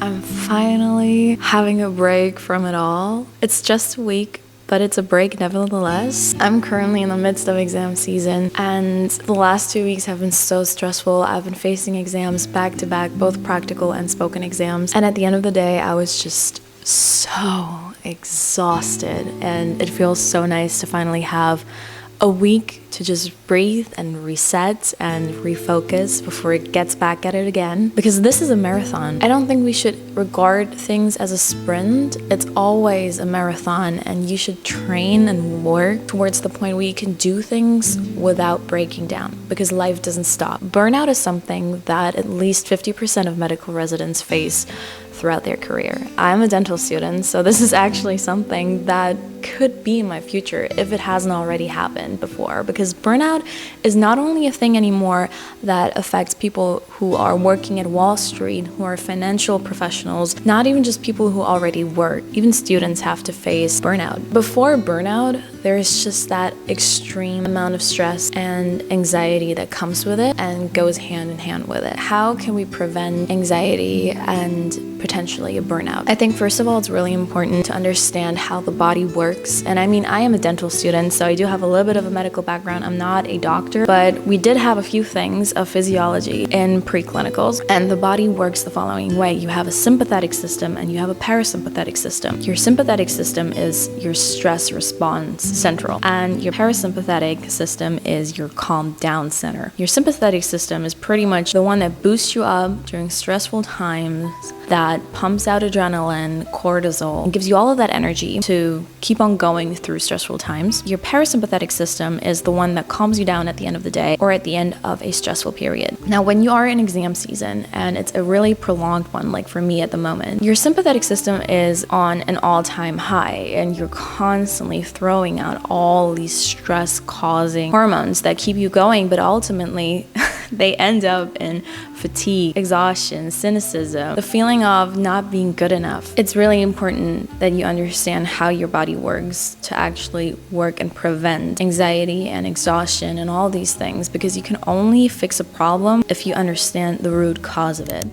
I'm finally having a break from it all. It's just a week, but it's a break nevertheless. I'm currently in the midst of exam season, and the last 2 weeks have been so stressful. I've been facing exams back to back, both practical and spoken exams. And at the end of the day, I was just so exhausted, and it feels so nice to finally have a week to just breathe and reset and refocus before it gets back at it again. Because this is a marathon. I don't think we should regard things as a sprint. It's always a marathon, and you should train and work towards the point where you can do things without breaking down, because life doesn't stop. Burnout is something that at least 50% of medical residents face throughout their career. I'm a dental student, so this is actually something that could be in my future if it hasn't already happened before, because burnout is not only a thing anymore that affects people who are working at Wall Street, who are financial professionals, not even just people who already work. Even students have to face burnout. Before burnout, there's just that extreme amount of stress and anxiety that comes with it and goes hand in hand with it. How can we prevent anxiety and potentially a burnout? I think first of all, it's really important to understand how the body works. And I mean, I am a dental student, so I do have a little bit of a medical background. I'm not a doctor, but we did have a few things of physiology in preclinicals, and the body works the following way. You have a sympathetic system and you have a parasympathetic system. Your sympathetic system is your stress response central, and your parasympathetic system is your calm down center. Your sympathetic system is pretty much the one that boosts you up during stressful times, that pumps out adrenaline, cortisol, and gives you all of that energy to keep on going through stressful times. Your parasympathetic system is the one that calms you down at the end of the day or at the end of a stressful period. Now, when you are in exam season and it's a really prolonged one, like for me at the moment, your sympathetic system is on an all-time high, and you're constantly throwing out all these stress-causing hormones that keep you going, but ultimately they end up in fatigue, exhaustion, cynicism, the feeling of not being good enough. It's really important that you understand how your body works to actually work and prevent anxiety and exhaustion and all these things, because you can only fix a problem if you understand the root cause of it.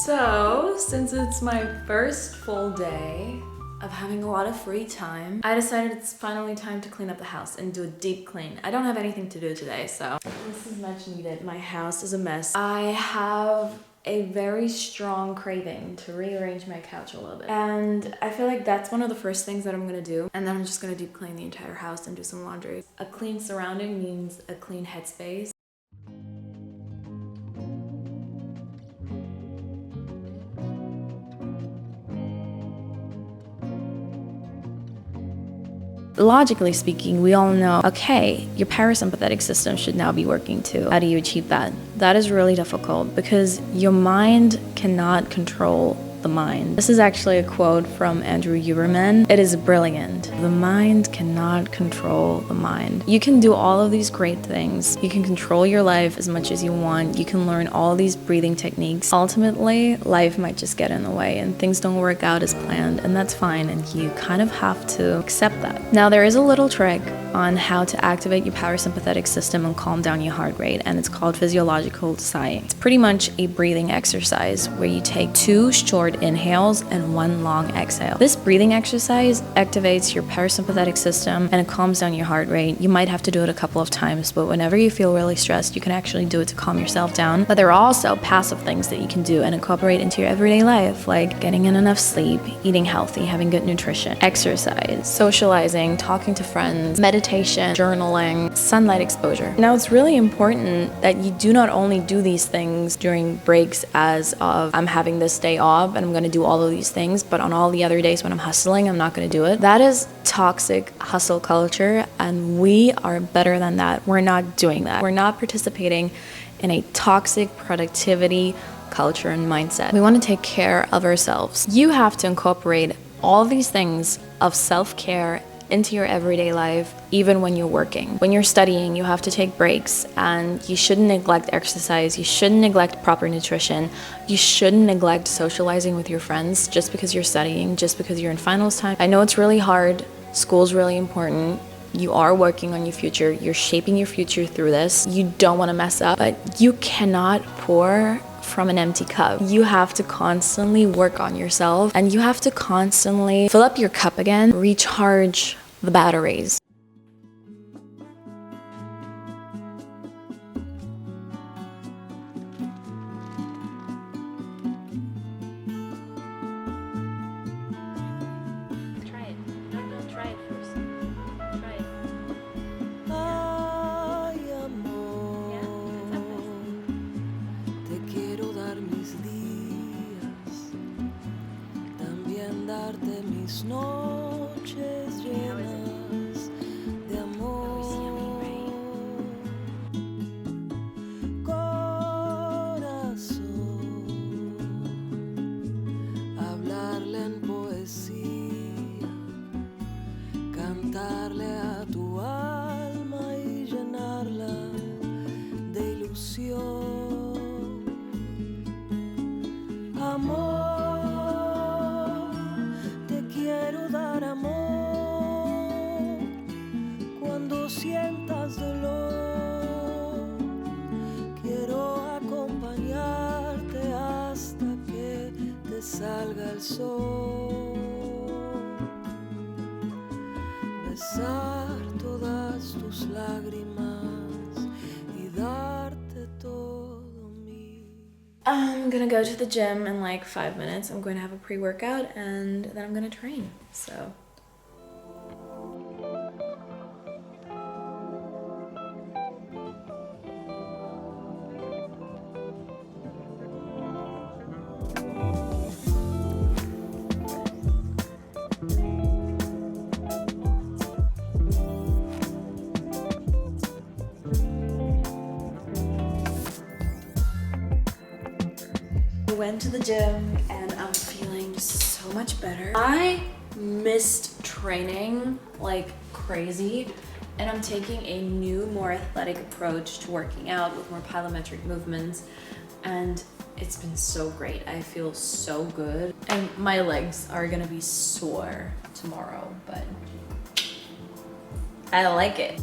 So, since it's my first full day of having a lot of free time, I decided it's finally time to clean up the house and do a deep clean. I don't have anything to do today, so this is much needed. My house is a mess. I have a very strong craving to rearrange my couch a little bit, and I feel like that's one of the first things that I'm gonna do, and then I'm just gonna deep clean the entire house and do some laundry. A clean surrounding means a clean headspace. Logically speaking, we all know, okay, your parasympathetic system should now be working too. How do you achieve that? That is really difficult because your mind cannot control the mind. This is actually a quote from Andrew Huberman. It is brilliant. The mind cannot control the mind. You can do all of these great things. You can control your life as much as you want. You can learn all these breathing techniques. Ultimately, life might just get in the way and things don't work out as planned, and that's fine, and you kind of have to accept that. Now, there is a little trick on how to activate your parasympathetic system and calm down your heart rate, and it's called physiological sighing. It's pretty much a breathing exercise where you take 2 short inhales and 1 long exhale. This breathing exercise activates your parasympathetic system and it calms down your heart rate. You might have to do it a couple of times, but whenever you feel really stressed, you can actually do it to calm yourself down. But there are also passive things that you can do and incorporate into your everyday life, like getting in enough sleep, eating healthy, having good nutrition, exercise, socializing, talking to friends, meditation, journaling, sunlight exposure. Now, it's really important that you do not only do these things during breaks as of I'm having this day off and I'm going to do all of these things, but on all the other days when I'm hustling, I'm not going to do it. That is toxic hustle culture, and we are better than that. We're not doing that. We're not participating in a toxic productivity culture and mindset. We want to take care of ourselves. You have to incorporate all these things of self-care into your everyday life, even when you're working. When you're studying, you have to take breaks, and you shouldn't neglect exercise. You shouldn't neglect proper nutrition. You shouldn't neglect socializing with your friends just because you're studying, just because you're in finals time. I know it's really hard. School's really important. You are working on your future. You're shaping your future through this. You don't want to mess up, but you cannot pour from an empty cup. You have to constantly work on yourself, and you have to constantly fill up your cup again, recharge the batteries. Try it. No, try it first. Try it. Ay, amor, Yeah, it's te quiero dar mis días, también darte mis noches llenas de amor. Corazón, hablarle en poesía, cantarle a tu alma y llenarla de ilusión. Amor, te quiero dar amor cuando sientas dolor. Quiero acompañarte hasta que te salga el sol. Besar todas tus lágrimas y darte todo mi. I'm gonna go to the gym in like 5 minutes. I'm going to have a pre-workout and then I'm gonna train. So I went to the gym and I'm feeling so much better. I missed training like crazy, and I'm taking a new, more athletic approach to working out with more plyometric movements, and it's been so great. I feel so good, and my legs are gonna be sore tomorrow, but I like it.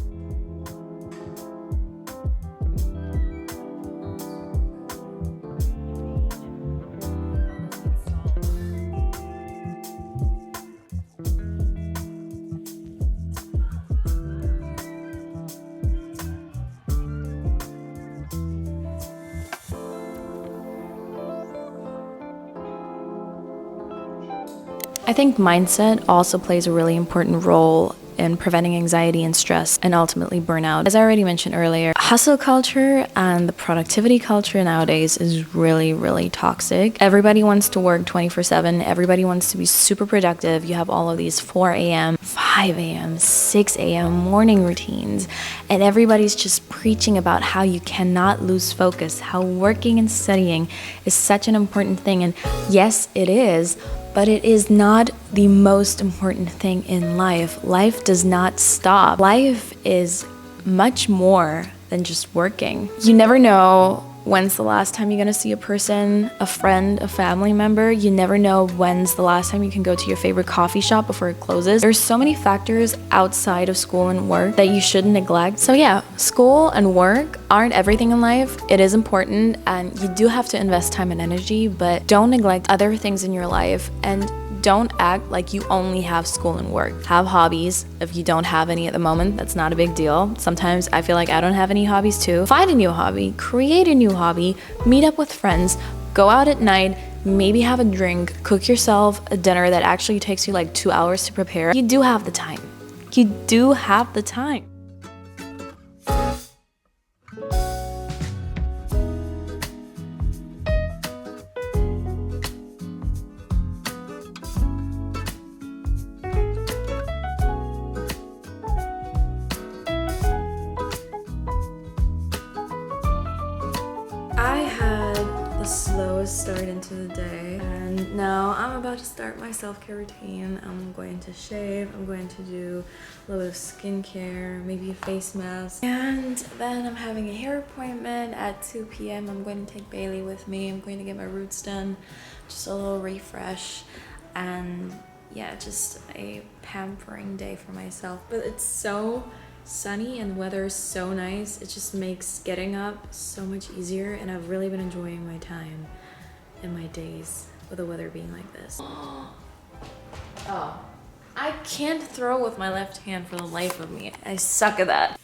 I think mindset also plays a really important role in preventing anxiety and stress and ultimately burnout. As I already mentioned earlier, hustle culture and the productivity culture nowadays is really, really toxic. Everybody wants to work 24/7. Everybody wants to be super productive. You have all of these 4 a.m., 5 a.m., 6 a.m. morning routines, and everybody's just preaching about how you cannot lose focus, how working and studying is such an important thing. And yes, it is, but it is not the most important thing in life. Life does not stop. Life is much more than just working. You never know when's the last time you're gonna see a person, a friend, a family member. You never know when's the last time you can go to your favorite coffee shop before it closes. There's so many factors outside of school and work that you shouldn't neglect. So yeah, school and work aren't everything in life. It is important and you do have to invest time and energy, but don't neglect other things in your life, and don't act like you only have school and work. Have hobbies. If you don't have any at the moment, that's not a big deal. Sometimes I feel like I don't have any hobbies too. Find a new hobby, create a new hobby, meet up with friends, go out at night, maybe have a drink, cook yourself a dinner that actually takes you like 2 hours to prepare. You do have the time. You do have the time. I had the slowest start into the day, and now I'm about to start my self-care routine. I'm going to shave, I'm going to do a little bit of skincare, maybe a face mask, and then I'm having a hair appointment at 2 p.m. I'm going to take Bailey with me. I'm going to get my roots done, just a little refresh, and yeah, just a pampering day for myself. But it's so sunny and the weather is so nice. It just makes getting up so much easier, and I've really been enjoying my time and my days with the weather being like this. Oh, I can't throw with my left hand for the life of me. I suck at that.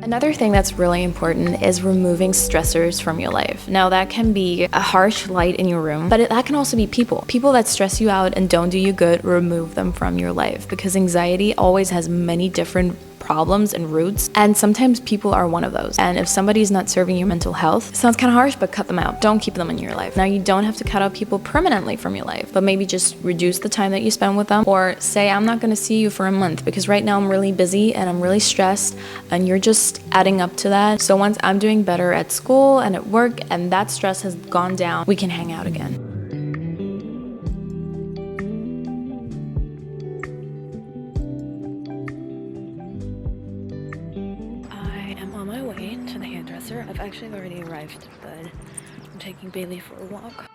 Another thing that's really important is removing stressors from your life. Now that can be a harsh light in your room, but that can also be people. People that stress you out and don't do you good, remove them from your life, because anxiety always has many different problems and roots, and sometimes people are one of those. And if somebody's not serving your mental health, it sounds kind of harsh, but cut them out. Don't keep them in your life. Now you don't have to cut out people permanently from your life, but maybe just reduce the time that you spend with them, or say, I'm not gonna see you for a month because right now I'm really busy and I'm really stressed, and you're just adding up to that. So once I'm doing better at school and at work and that stress has gone down, we can hang out again. I've actually already arrived, but I'm taking Bailey for a walk.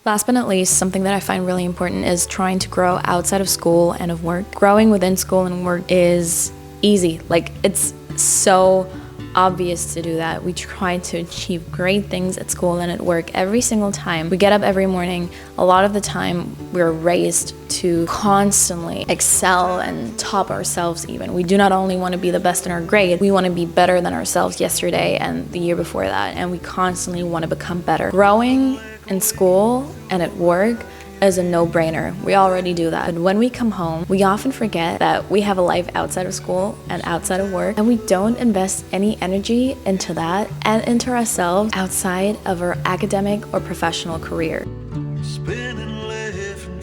Last but not least, something that I find really important is trying to grow outside of school and of work. Growing within school and work is easy. Like, it's so obvious to do that. We try to achieve great things at school and at work every single time. We get up every morning. A lot of the time, we're raised to constantly excel and top ourselves even. We do not only want to be the best in our grade, we want to be better than ourselves yesterday and the year before that, and we constantly want to become better. Growing in school and at work is a no-brainer. We already do that. And when we come home, we often forget that we have a life outside of school and outside of work, and we don't invest any energy into that and into ourselves outside of our academic or professional career. Spinning left and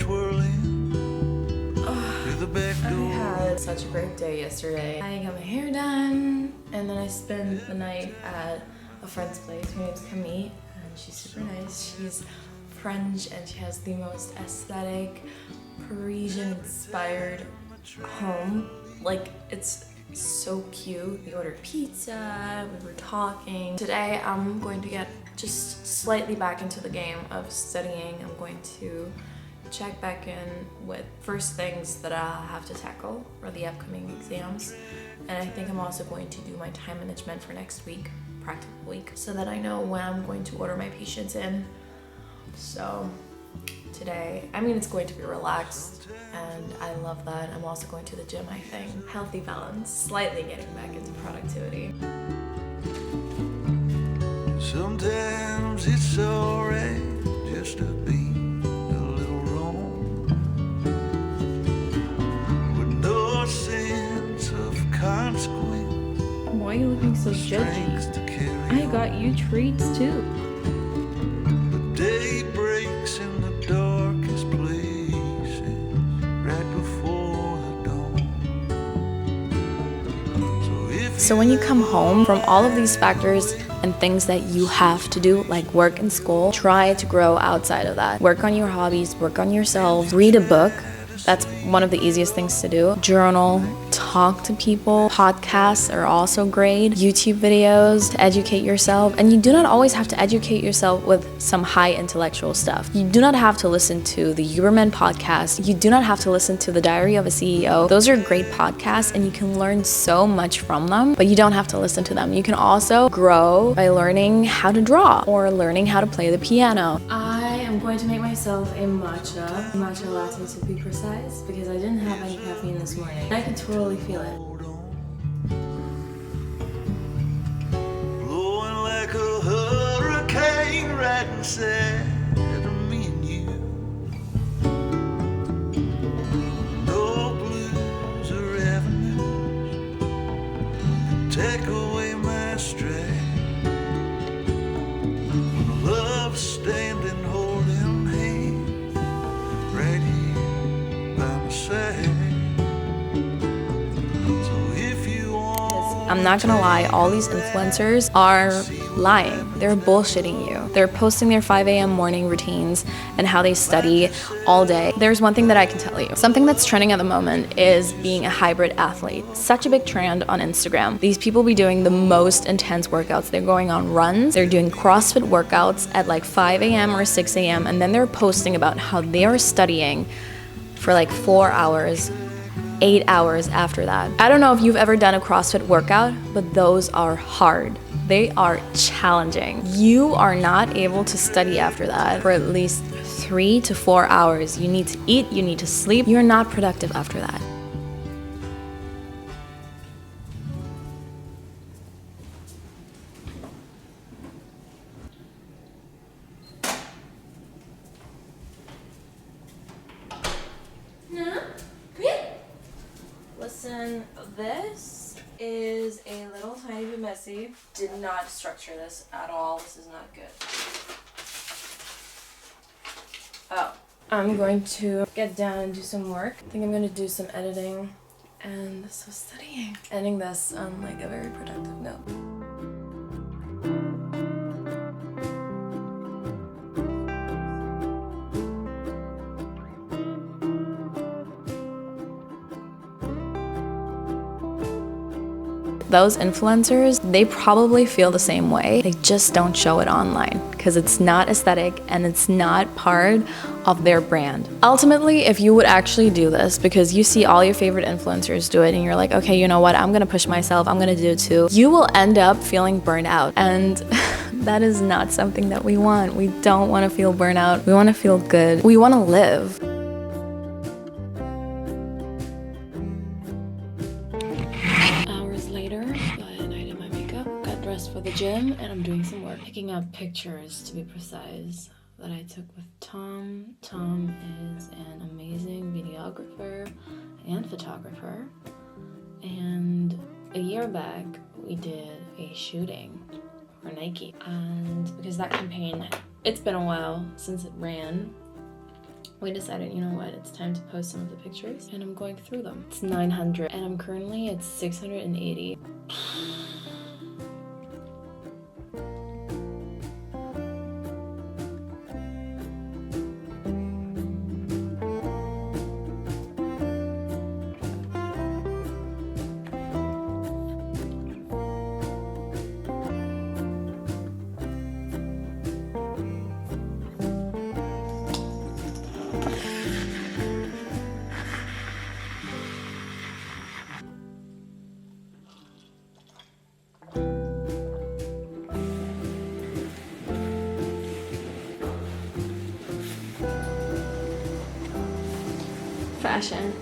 great day yesterday. I got my hair done, and then I spent the night at a friend's place. Her name's Camille, and she's super nice. She's French, and she has the most aesthetic, Parisian-inspired home. Like, it's so cute. We ordered pizza, we were talking. Today I'm going to get just slightly back into the game of studying. I'm going to check back in with first things that I'll have to tackle for the upcoming exams. And I think I'm also going to do my time management for next week, practical week, so that I know when I'm going to order my patients in. So today, I mean, it's going to be relaxed, and I love that. I'm also going to the gym, I think. Healthy balance, slightly getting back into productivity. Sometimes it's alright just to be a little wrong, with no sense of consequence. Why are you looking so judgy? I got you treats too. The day breaks in the darkest places right before the dawn. So when you come home from all of these factors and things that you have to do, like work and school, try to grow outside of that. Work on your hobbies, work on yourself, read a book. That's one of the easiest things to do. Journal, talk to people. Podcasts are also great. YouTube videos to educate yourself. And you do not always have to educate yourself with some high intellectual stuff. You do not have to listen to the Huberman podcast. You do not have to listen to the Diary of a CEO. Those are great podcasts and you can learn so much from them, but you don't have to listen to them. You can also grow by learning how to draw or learning how to play the piano. I am going to make myself a matcha latte to be precise, because I didn't have any caffeine this morning. I could totally feel it. Blowing like a hurricane right inside of me and you. No blues or avenues can take away my stress. When love's standing holding hands right here by my side. I'm not gonna lie, all these influencers are lying. They're bullshitting you. They're posting their 5 a.m. morning routines and how they study all day. There's one thing that I can tell you. Something that's trending at the moment is being a hybrid athlete. Such a big trend on Instagram. These people be doing the most intense workouts. They're going on runs. They're doing CrossFit workouts at like 5 a.m. or 6 a.m. and then they're posting about how they are studying for like 4 hours, 8 hours after that. I don't know if you've ever done a CrossFit workout, but those are hard. They are challenging. You are not able to study after that for at least 3 to 4 hours. You need to eat, you need to sleep. You're not productive after that. Listen, this is a little tiny bit messy. Did not structure this at all. This is not good. Oh, I'm going to get down and do some work. I think I'm going to do some editing and some studying. Ending this on like a very productive note. Those influencers, they probably feel the same way. They just don't show it online because it's not aesthetic and it's not part of their brand. Ultimately, if you would actually do this because you see all your favorite influencers do it and you're like, okay, you know what, I'm gonna push myself, I'm gonna do it too, you will end up feeling burnt out. And that is not something that we want. We don't wanna feel burnt out. We wanna feel good. We wanna live. For the gym, and I'm doing some work. Picking up pictures, to be precise, that I took with Tom. Tom is an amazing videographer and photographer, and a year back we did a shooting for Nike, and because that campaign, it's been a while since it ran, we decided, you know what, it's time to post some of the pictures, and I'm going through them. It's 900, and I'm currently at 680. Fashion.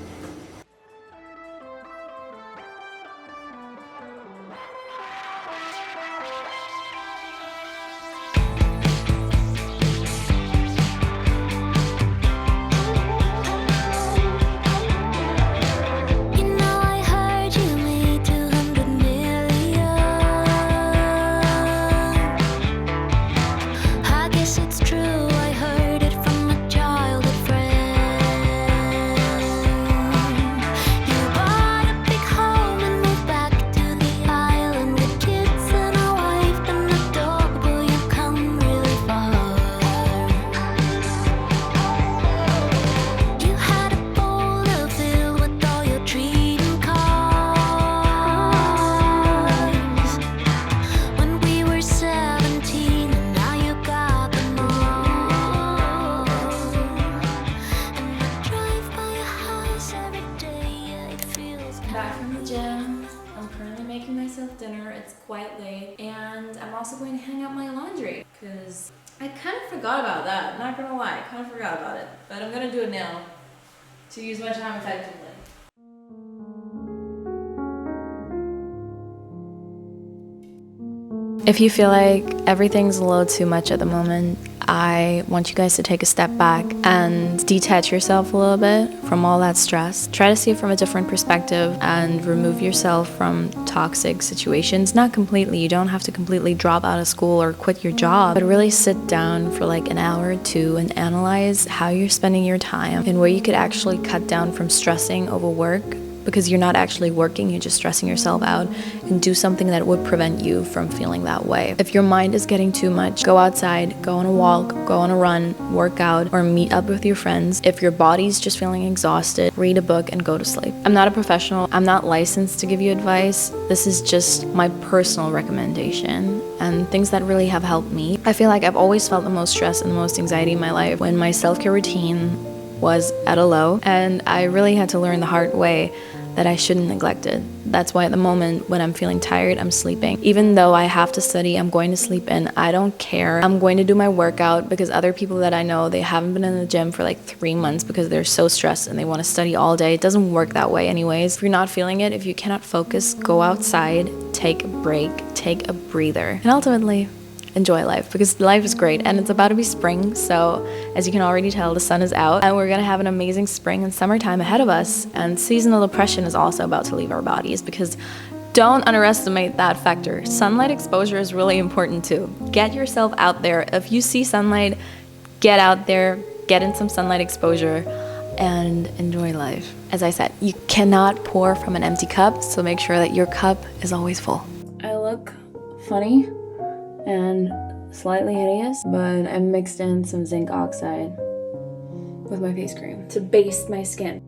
Back from the gym. I'm currently making myself dinner. It's quite late, and I'm also going to hang out my laundry because I kind of forgot about that. I'm not gonna lie, I kind of forgot about it, but I'm gonna do it now to use my time effectively. If you feel like everything's a little too much at the moment, I want you guys to take a step back and detach yourself a little bit from all that stress. Try to see it from a different perspective and remove yourself from toxic situations. Not completely, you don't have to completely drop out of school or quit your job, but really sit down for like an hour or two and analyze how you're spending your time and where you could actually cut down from stressing over work, because you're not actually working, you're just stressing yourself out, and do something that would prevent you from feeling that way. If your mind is getting too much, go outside, go on a walk, go on a run, work out, or meet up with your friends. If your body's just feeling exhausted, read a book and go to sleep. I'm not a professional, I'm not licensed to give you advice. This is just my personal recommendation and things that really have helped me. I feel like I've always felt the most stress and the most anxiety in my life when my self-care routine was at a low, and I really had to learn the hard way that I shouldn't neglect it. That's why at the moment when I'm feeling tired, I'm sleeping. Even though I have to study, I'm going to sleep in. I don't care. I'm going to do my workout because other people that I know, they haven't been in the gym for like 3 months because they're so stressed and they want to study all day. It doesn't work that way anyways. If you're not feeling it, if you cannot focus, go outside, take a break, take a breather, and ultimately enjoy life, because life is great and it's about to be spring. So as you can already tell, the sun is out and we're gonna have an amazing spring and summertime ahead of us. And seasonal depression is also about to leave our bodies, because don't underestimate that factor. Sunlight exposure is really important too. Get yourself out there. If you see sunlight, get out there, get in some sunlight exposure and enjoy life. As I said, you cannot pour from an empty cup, so make sure that your cup is always full. I look funny and slightly hideous, but I mixed in some zinc oxide with my face cream to baste my skin.